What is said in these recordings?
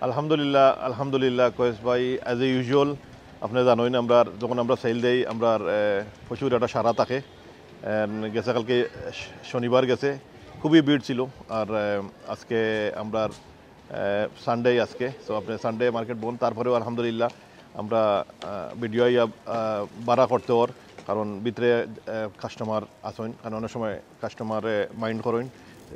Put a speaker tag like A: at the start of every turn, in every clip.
A: আলহামদুলিল্লাহ আলহামদুলিল্লাহ কয়েস ভাই অ্যাজ এ ইউজুয়াল আপনি জানেন আমরা যখন আমরা সেল দেই আমরা প্রচুর একটা সারা থাকে। গেছে কালকে শনিবার গেছে খুবই ভিড় ছিল। আর আজকে আমরা সানডে আজকে সো আপনি সানডে মার্কেট বন্ধ, তারপরেও আলহামদুলিল্লাহ আমরা ভিডিও বাড়া করতে ওর কারণ ভিতরে কাস্টমার আসেন, কারণ অনেক সময় কাস্টমারে মাইন্ড করেন,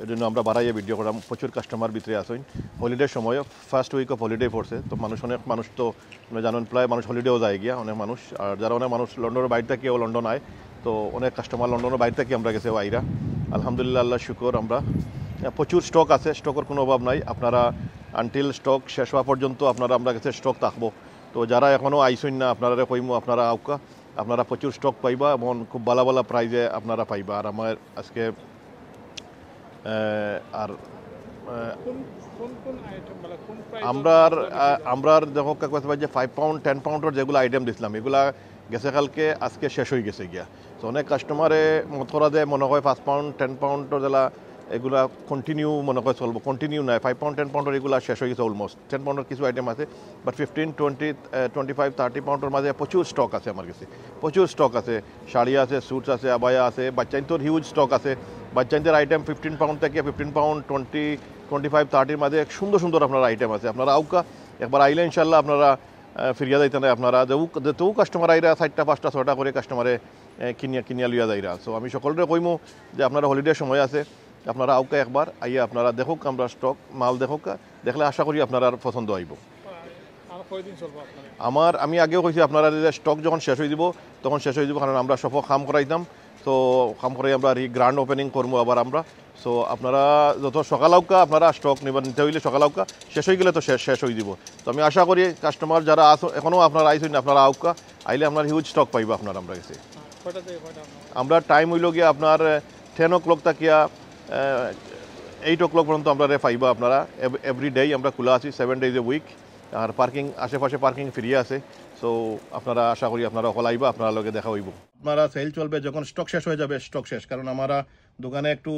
A: এই জন্য আমরা বাড়াইয়ে ভিডিও করাম। প্রচুর কাস্টমার ভিতরে আসেন হলিডের সময়, ফার্স্ট উইক অফ হলিডে পড়ছে, তো অনেক মানুষ তো জানেন প্রায় মানুষ হলিডেও যায় গিয়া অনেক মানুষ। আর যারা অনেক মানুষ লন্ডনের বাইরে থেকেও লন্ডন আয়, তো অনেক কাস্টমার লন্ডনের বাইরে থেকে আমরা গেছে আইরা। আলহামদুলিল্লাহ আল্লাহ শুকর, আমরা প্রচুর স্টক আছে, স্টকের কোনো অভাব নাই। আপনারা আনটিল স্টক শেষ হওয়া পর্যন্ত আমরা কাছে স্টক থাকবো। তো যারা এখনও আইসেন না আপনারা কইমু আপনারা আউকা, আপনারা প্রচুর স্টক পাইবা এবং খুব ভালো ভালো প্রাইজে আপনারা পাইবা। আর আমার আজকে আর আমরা দেখো যে 5 পাউন্ড 10 পাউন্ডের যেগুলো আইটেম দিছিলাম এগুলা গেছে কালকে আজকে শেষ হয়ে গেছে গিয়া। তো অনেক কাস্টমারে মত করা দেয় মনে হয় 5 পাউন্ড 10 পাউন্ডের যেগুলা এগুলা কন্টিনিউ মনে হয় চলবো, কন্টিনিউ নাই। 5 পাউন্ড 10 পাউন্ডের এগুলো শেষ হয়ে গেছে অলমোস্ট। 10 পাউন্ডের কিছু আইটেম আছে, বাট 15 20 25 30 পাউন্ডের মাঝে প্রচুর স্টক আছে আমার কাছে, প্রচুর স্টক আছে। শাড়ি আছে, স্যুটস আছে, আবায়া আছে, বাচ্চাইন্তর হিউজ স্টক আছে। বাচ্চাইন্তের আইটেম 15 পাউন্ড থেকে 15 পাউন্ড 20 25 30 মাঝে সুন্দর সুন্দর আপনার আইটেম আছে। আপনারা আউকা একবার আইলে ইনশাল্লাহ আপনারা ফিরিয়া যাইতে না। আপনারা যেতেও কাস্টমার আইরা 4টা 5টা 6টা করে কাস্টমারে কিনিয়া লইয়া যাইরা। সো আমি সকলরে কইমু যে আপনারা হলিডের সময় আছে, আপনারা আউকা একবার আইয়া আপনারা দেখুক, আমরা স্টক মাল দেখুক, দেখলে আশা করি আপনার পছন্দ আইব। আমি আগেও কইছি আপনারা যে স্টক যখন শেষ হয়ে দিব তখন শেষ হয়ে যাব, কারণ আমরা সব কাম করাইতাম। তো কাম করে আমরা গ্র্যান্ড ওপেনিং করবো আবার আমরা। সো আপনারা যত সকালাউকা আপনারা স্টক নিতে হইলে সকালাউকা, শেষ হয়ে গেলে তো শেষ হয়ে দিব। তো আমি আশা করি কাস্টমার যারা এখনও আপনারা আইসেন আপনারা আউকা আইলে আপনার হিউজ স্টক পাইবা আপনার আমরা কাছে। আমরা টাইম হইল গিয়ে আপনার 10 o'clock তাকিয়া 8 o'clock পর্যন্ত আমরা পাইবা। আপনারা এভরি ডে আমরা খোলা আছি 7 days a week। আর পার্কিং আশেপাশে পার্কিং ফ্রি আছে। সো আপনারা আশা করি আপনারা হল আইবা, আপনারা লগে দেখা হইব। আপনারা সেল চলবে যখন স্টক শেষ হয়ে যাবে, স্টক শেষ, কারণ আমরা দোকানে একটু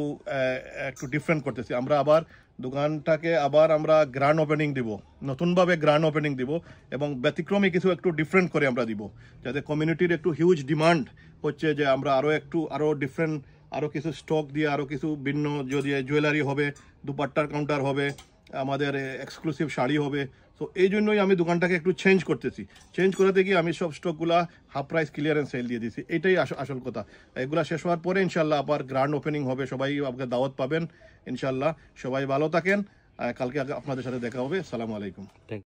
A: ডিফারেন্ট করতেছি। আমরা আবার দোকানটাকে আমরা গ্র্যান্ড ওপেনিং দিব, নতুনভাবে গ্র্যান্ড ওপেনিং দিব এবং ব্যতিক্রমী কিছু একটু ডিফারেন্ট করে আমরা দিব, যাতে কমিউনিটির একটু হিউজ ডিমান্ড হচ্ছে যে আমরা আরও ডিফারেন্ট আরও কিছু স্টক দিয়ে আরও কিছু ভিন্ন যদি জুয়েলারি হবে, দুপাট্টার কাউন্টার হবে, আমাদের এক্সক্লুসিভ শাড়ি হবে। তো এই জন্যই আমি দোকানটাকে একটু চেঞ্জ করতেছি। চেঞ্জ করাতে গিয়ে আমি সব স্টকগুলা হাফ প্রাইস ক্লিয়ারেন্স সেল দিয়ে দিয়েছি। এটাই আসল কথা। এগুলা শেষ হওয়ার পরে ইনশাল্লাহ আবার গ্র্যান্ড ওপেনিং হবে, সবাই আপনাকে দাওয়াত পাবেন ইনশাল্লাহ। সবাই ভালো থাকেন, কালকে আপনাদের সাথে দেখা হবে। আসসালামু আলাইকুম।